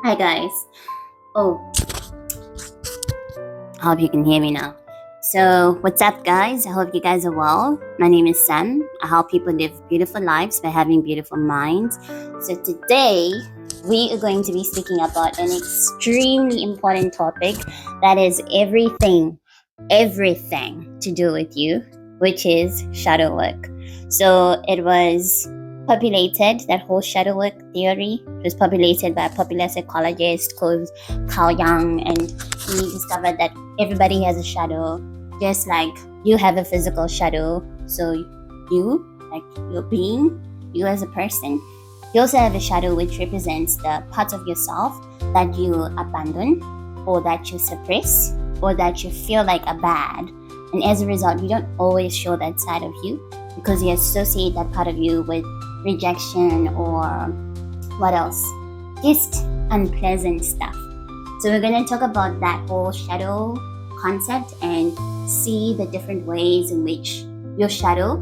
Hi guys. Oh, I hope you can hear me now. So, what's up, guys? I hope you guys are well. My name is Sam. I help people live beautiful lives by having beautiful minds. So, today we are going to be speaking about an extremely important topic that is everything to do with you, which is shadow work. So, it was populated, that whole shadow work theory was populated by a popular psychologist called Carl Jung, and he discovered that everybody has a shadow, just like you have a physical shadow. So you, like your being, you as a person, you also have a shadow which represents the parts of yourself that you abandon, or that you suppress, or that you feel like are bad. And as a result, you don't always show that side of you because you associate that part of you with rejection or what else? Just unpleasant stuff. So we're going to talk about that whole shadow concept and see the different ways in which your shadow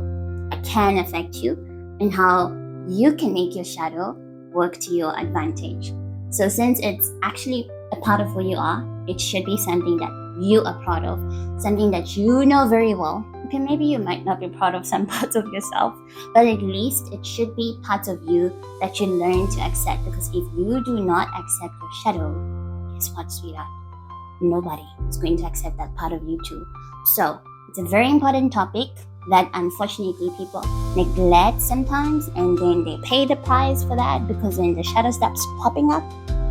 can affect you and how you can make your shadow work to your advantage. So since it's actually a part of who you are, it should be something that you are proud of, something that you know very well. Okay, maybe you might not be proud of some parts of yourself, but at least it should be parts of you that you learn to accept, because if you do not accept your shadow, guess what, sweetheart? Nobody is going to accept that part of you too. So it's a very important topic that unfortunately people neglect sometimes, and then they pay the price for that, because when the shadow stops popping up,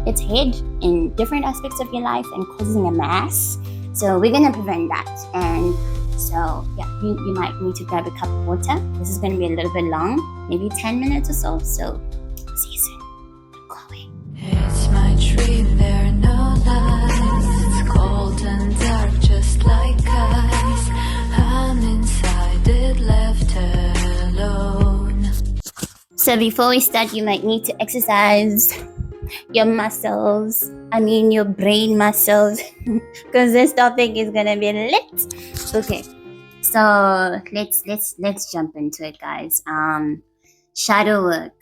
it's hid in different aspects of your life and causing a mess. So we're gonna prevent that. And so yeah, you might need to grab a cup of water. This is gonna be a little bit long, maybe 10 minutes or so. So see you soon. Go away. It's my dream, there are no lies. It's cold and dark, just like ice. I'm inside it, left alone. So before we start, you might need to exercise your muscles. I mean your brain muscles, because this topic is gonna be lit. Okay, so let's jump into it, guys. Shadow work.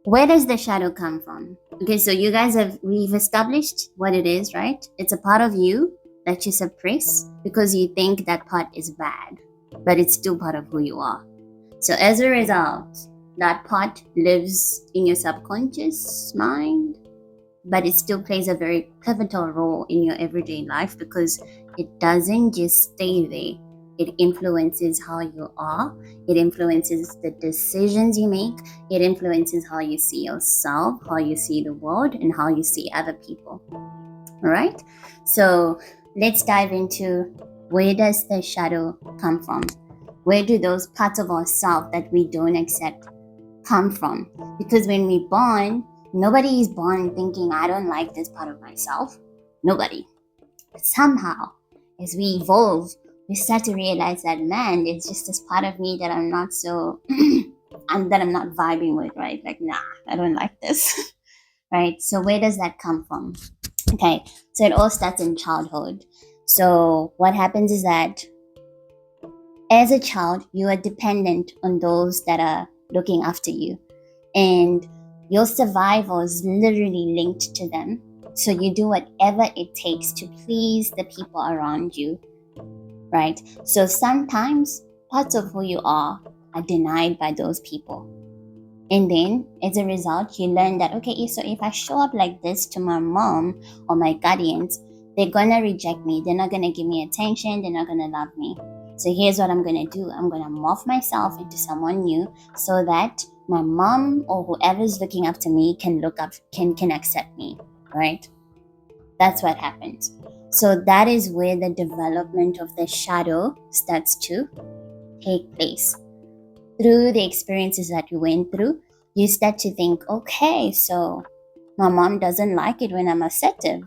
Where does the shadow come from? Okay, so we've established what it is, right? It's a part of you that you suppress because you think that part is bad, but it's still part of who you are. So as a result, that part lives in your subconscious mind, but it still plays a very pivotal role in your everyday life, because it doesn't just stay there. It influences how you are. It influences the decisions you make. It influences how you see yourself, how you see the world, and how you see other people. All right? So let's dive into, where does the shadow come from? Where do those parts of ourselves that we don't accept come from? Because when we born, nobody is born thinking, I don't like this part of myself. Nobody. But somehow, as we evolve, we start to realize that, man, it's just this part of me that I'm not so, that I'm not vibing with, right? Like, nah, I don't like this, right? So where does that come from? Okay, so it all starts in childhood. So what happens is that as a child, you are dependent on those that are looking after you, and your survival is literally linked to them. So you do whatever it takes to please the people around you, right? So sometimes parts of who you are denied by those people. And then as a result, you learn that, okay, so if I show up like this to my mom or my guardians, they're gonna reject me. They're not gonna give me attention. They're not gonna love me. So here's what I'm gonna do. I'm gonna morph myself into someone new so that my mom or whoever's looking up to me can accept me, right? That's what happens. So that is where the development of the shadow starts to take place. Through the experiences that you went through, you start to think, okay, so my mom doesn't like it when I'm assertive.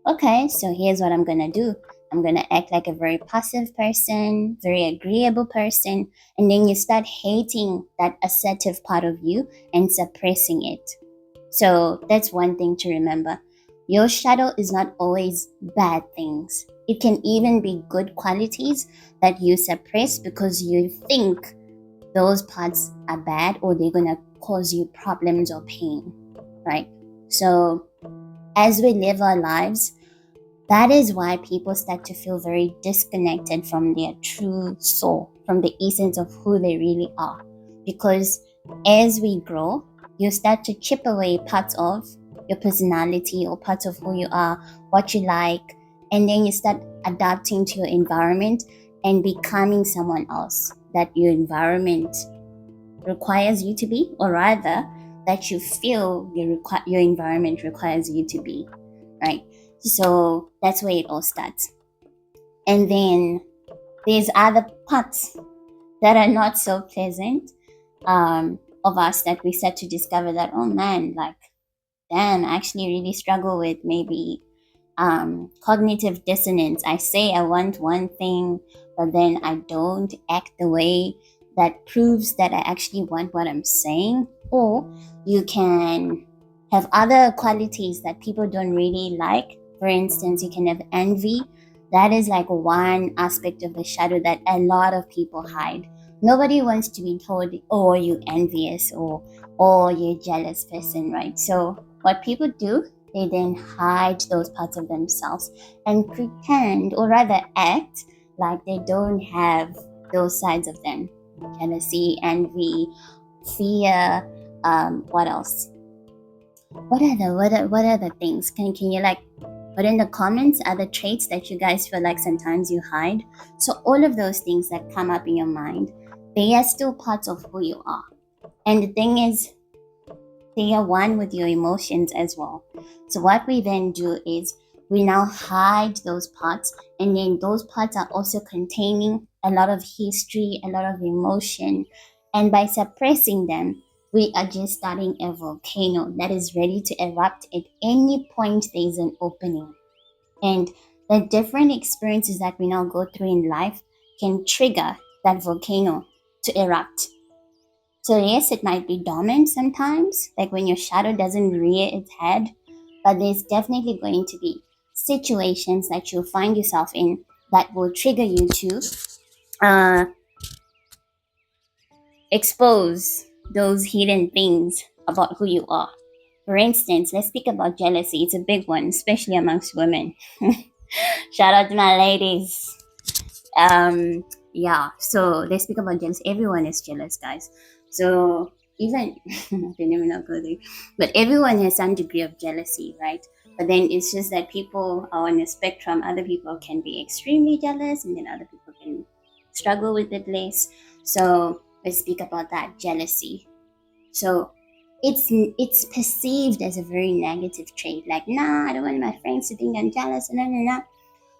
Okay, so here's what I'm gonna do. I'm gonna act like a very passive person, very agreeable person, and then you start hating that assertive part of you and suppressing it. So that's one thing to remember. Your shadow is not always bad things. It can even be good qualities that you suppress because you think those parts are bad or they're gonna cause you problems or pain, right? So as we live our lives, that is why people start to feel very disconnected from their true soul, from the essence of who they really are. Because as we grow, you start to chip away parts of your personality or parts of who you are, what you like, and then you start adapting to your environment and becoming someone else that your environment requires you to be, or rather, that you feel your environment requires you to be, right? So that's where it all starts. And then there's other parts that are not so pleasant of us that we start to discover that, oh man, like, damn, I actually really struggle with maybe cognitive dissonance. I say I want one thing, but then I don't act the way that proves that I actually want what I'm saying. Or you can have other qualities that people don't really like. For instance, you can have envy. That is like one aspect of the shadow that a lot of people hide. Nobody wants to be told, oh, you're envious, or oh, you're a jealous person, right? So what people do, they then hide those parts of themselves and pretend, or rather act, like they don't have those sides of them. Jealousy, envy, fear, what else? What are the things? Can you like put in the comments other traits that you guys feel like sometimes you hide? So all of those things that come up in your mind, they are still parts of who you are. And the thing is, they are one with your emotions as well. So what we then do is we now hide those parts, and then those parts are also containing a lot of history, a lot of emotion. And by suppressing them, we are just starting a volcano that is ready to erupt at any point there is an opening. And the different experiences that we now go through in life can trigger that volcano to erupt. So yes, it might be dormant sometimes, like when your shadow doesn't rear its head, but there's definitely going to be situations that you'll find yourself in that will trigger you to expose those hidden things about who you are. For instance, let's speak about jealousy. It's a big one, especially amongst women. Shout out to my ladies. Yeah, so let's speak about jealousy. Everyone is jealous, guys. So even I didn't even know go there, but everyone has some degree of jealousy, right? But then it's just that people are on a spectrum. Other people can be extremely jealous, and then other people can struggle with it less. So let's speak about that jealousy. So it's perceived as a very negative trait. Like, nah, I don't want my friends to think I'm jealous, nah.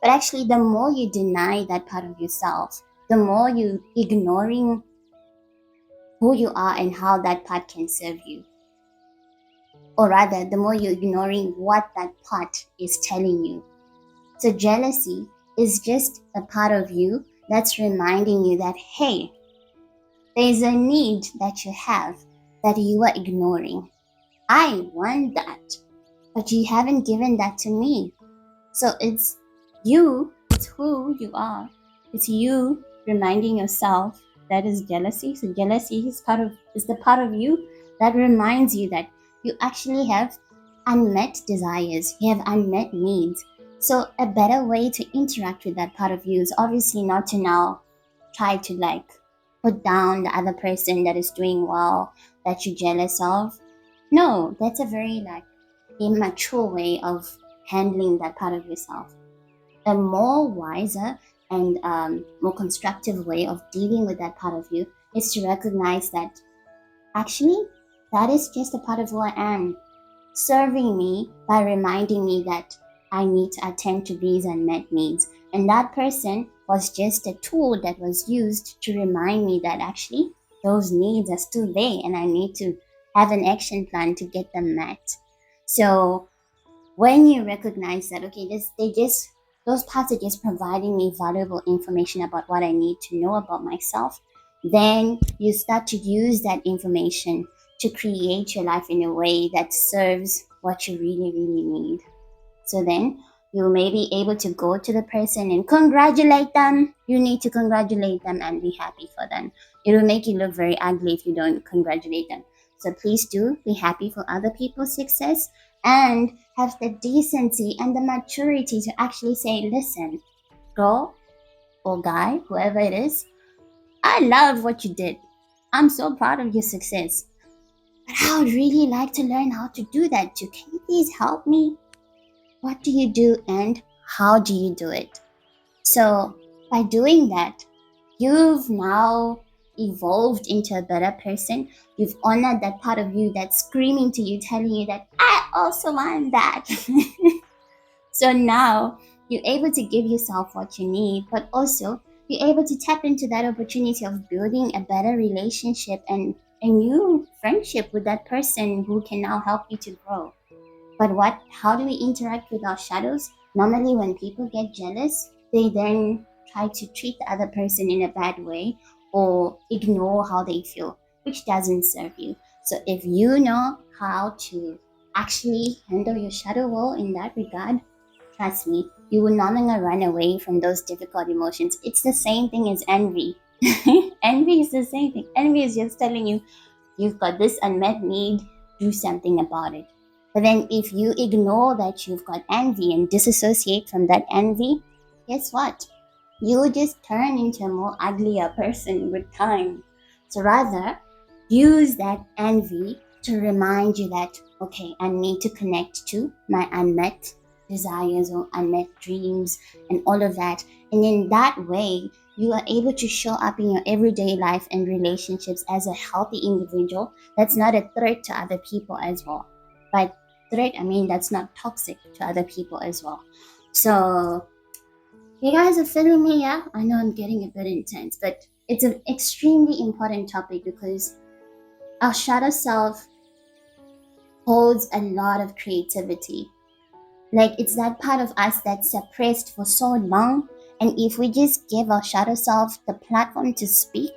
But actually, the more you deny that part of yourself, the more you ignoring who you are and how that part can serve you. Or rather, the more you're ignoring what that part is telling you. So jealousy is just a part of you that's reminding you that, hey, there's a need that you have that you are ignoring. I want that, but you haven't given that to me. So it's you, it's who you are. It's you reminding yourself that is jealousy. So jealousy is the part of you that reminds you that you actually have unmet desires, you have unmet needs. So a better way to interact with that part of you is obviously not to now try to like put down the other person that is doing well, that you're jealous of. No, that's a very like immature way of handling that part of yourself. A more wiser and more constructive way of dealing with that part of you is to recognize that actually that is just a part of who I am, serving me by reminding me that I need to attend to these unmet needs. And that person was just a tool that was used to remind me that actually those needs are still there and I need to have an action plan to get them met. So when you recognize that, okay, those parts are just providing me valuable information about what I need to know about myself, then you start to use that information to create your life in a way that serves what you really, really need. So then you may be able to go to the person and congratulate them. You need to congratulate them and be happy for them. It will make you look very ugly if you don't congratulate them. So please do be happy for other people's success and have the decency and the maturity to actually say, listen, girl or guy, whoever it is, I love what you did. I'm so proud of your success. But I would really like to learn how to do that too. Can you please help me? What do you do and how do you do it? So by doing that, you've now evolved into a better person. You've honored that part of you that's screaming to you, telling you that I also want that. So now you're able to give yourself what you need, but also you're able to tap into that opportunity of building a better relationship and a new friendship with that person who can now help you to grow. But how do we interact with our shadows? Normally when people get jealous, they then try to treat the other person in a bad way or ignore how they feel, which doesn't serve you. So if you know how to actually handle your shadow well in that regard, trust me, you will no longer run away from those difficult emotions. It's the same thing as envy. Envy is the same thing. Envy is just telling you, you've got this unmet need, do something about it. But then if you ignore that you've got envy and disassociate from that envy, guess what? You will just turn into a more uglier person with time. So rather, use that envy to remind you that, okay, I need to connect to my unmet desires or unmet dreams and all of that. And in that way, you are able to show up in your everyday life and relationships as a healthy individual that's not a threat to other people as well. By threat, I mean that's not toxic to other people as well. So, you guys are feeling me, yeah? I know I'm getting a bit intense, but it's an extremely important topic because our shadow self holds a lot of creativity. Like it's that part of us that's suppressed for so long. And if we just give our shadow self the platform to speak,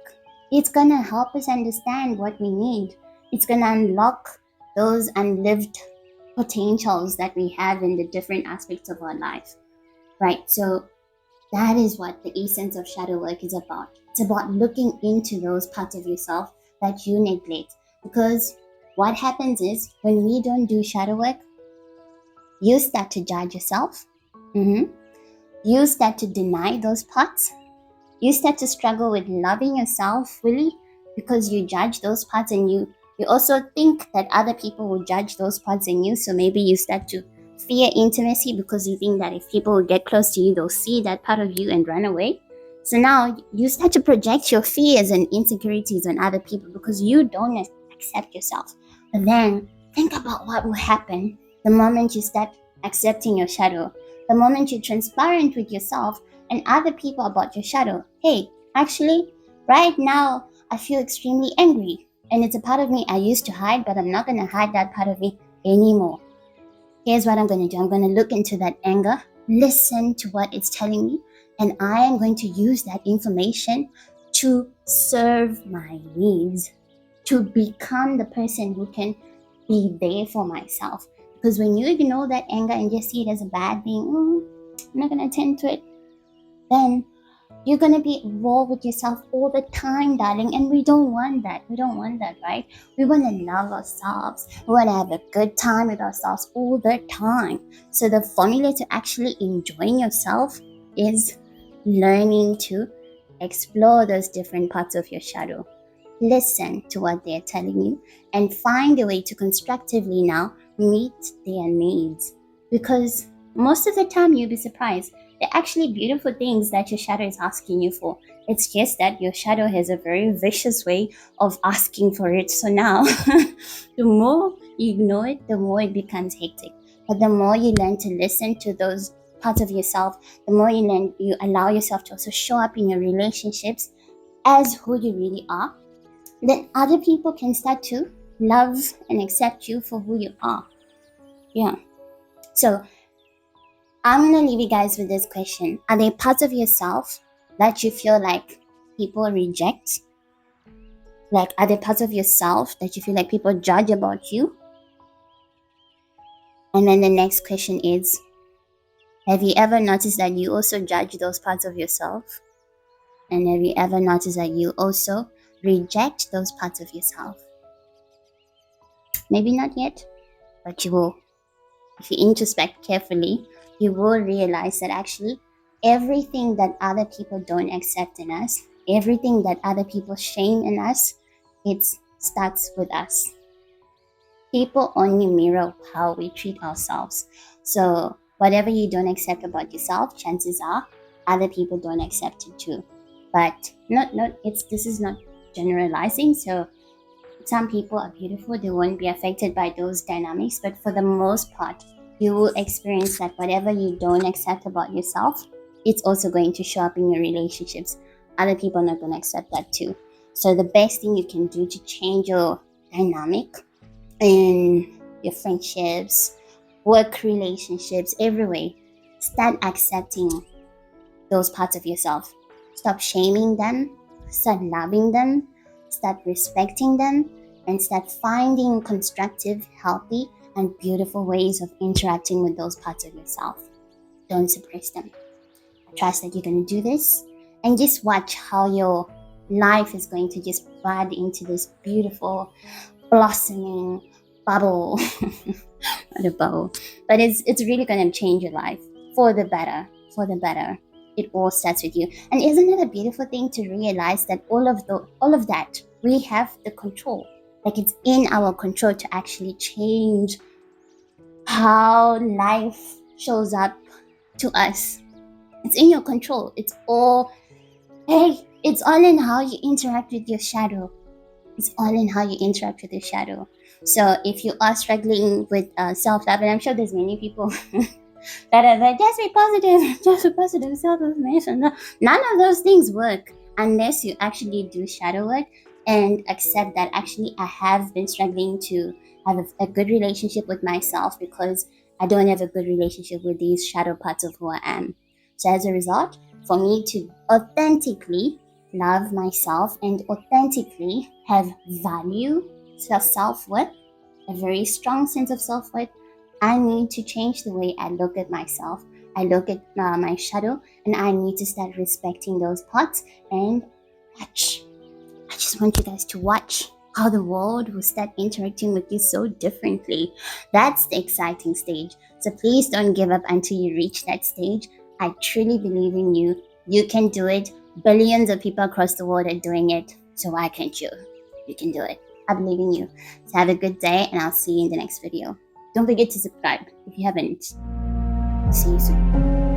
it's gonna help us understand what we need. It's gonna unlock those unlived potentials that we have in the different aspects of our life. Right? So that is what the essence of shadow work is about. It's about looking into those parts of yourself that you neglect. Because what happens is when we don't do shadow work, you start to judge yourself. You start to deny those parts. You start to struggle with loving yourself fully because you judge those parts, and you also think that other people will judge those parts in you. So maybe you start to fear intimacy because you think that if people will get close to you, they'll see that part of you and run away. So now you start to project your fears and insecurities on other people because you don't accept yourself. But then think about what will happen the moment you start accepting your shadow, the moment you're transparent with yourself and other people about your shadow. Hey, actually, right now, I feel extremely angry. And it's a part of me I used to hide, but I'm not going to hide that part of me anymore. Here's what I'm going to do. I'm going to look into that anger, listen to what it's telling me, and I am going to use that information to serve my needs, to become the person who can be there for myself. Because when you ignore that anger and just see it as a bad thing, I'm not going to attend to it, then you're going to be at war with yourself all the time, darling. And we don't want that. We don't want that, right? We want to love ourselves. We want to have a good time with ourselves all the time. So the formula to actually enjoying yourself is learning to explore those different parts of your shadow. Listen to what they're telling you and find a way to constructively now meet their needs. Because most of the time you'll be surprised, they're actually beautiful things that your shadow is asking you for. It's just that your shadow has a very vicious way of asking for it. So now, the more you ignore it, the more it becomes hectic. But the more you learn to listen to those parts of yourself, the more you allow yourself to also show up in your relationships as who you really are, then other people can start to love and accept you for who you are. Yeah. So I'm going to leave you guys with this question. Are there parts of yourself that you feel like people reject? Like, are there parts of yourself that you feel like people judge about you? And then the next question is, have you ever noticed that you also judge those parts of yourself? And have you ever noticed that you also reject those parts of yourself? Maybe not yet, but you will. if you introspect carefully, you will realize that actually everything that other people don't accept in us, everything that other people shame in us, it starts with us. People only mirror how we treat ourselves. So whatever you don't accept about yourself, chances are other people don't accept it too. But this is not generalizing. So some people are beautiful, they won't be affected by those dynamics, but for the most part, you will experience that whatever you don't accept about yourself, it's also going to show up in your relationships. Other people are not going to accept that too. So the best thing you can do to change your dynamic in your friendships, work relationships, every way, start accepting those parts of yourself. Stop shaming them, start loving them, start respecting them, and start finding constructive, healthy, and beautiful ways of interacting with those parts of yourself. Don't suppress them. I trust that you're going to do this, and just watch how your life is going to just bud into this beautiful, blossoming bubble. Not a bubble, but it's really going to change your life for the better. For the better. It all starts with you. And isn't it a beautiful thing to realize that all of that we have the control? Like, it's in our control to actually change how life shows up to us. It's in your control. It's all in how you interact with your shadow. It's all in how you interact with your shadow. So if you are struggling with self-love, and I'm sure there's many people that are like, just be positive, self-affirmation. No, none of those things work unless you actually do shadow work and accept that actually I have been struggling to have a good relationship with myself because I don't have a good relationship with these shadow parts of who I am. So as a result, for me to authentically love myself and authentically have value, self-worth, a very strong sense of self-worth, I need to change the way I look at myself. I look at my shadow, and I need to start respecting those parts and watch. I just want you guys to watch how the world will start interacting with you so differently. That's the exciting stage. So please don't give up until you reach that stage. I truly believe in you. You can do it. Billions of people across the world are doing it. So why can't you? You can do it. I believe in you. So have a good day, and I'll see you in the next video. Don't forget to subscribe if you haven't. See you soon.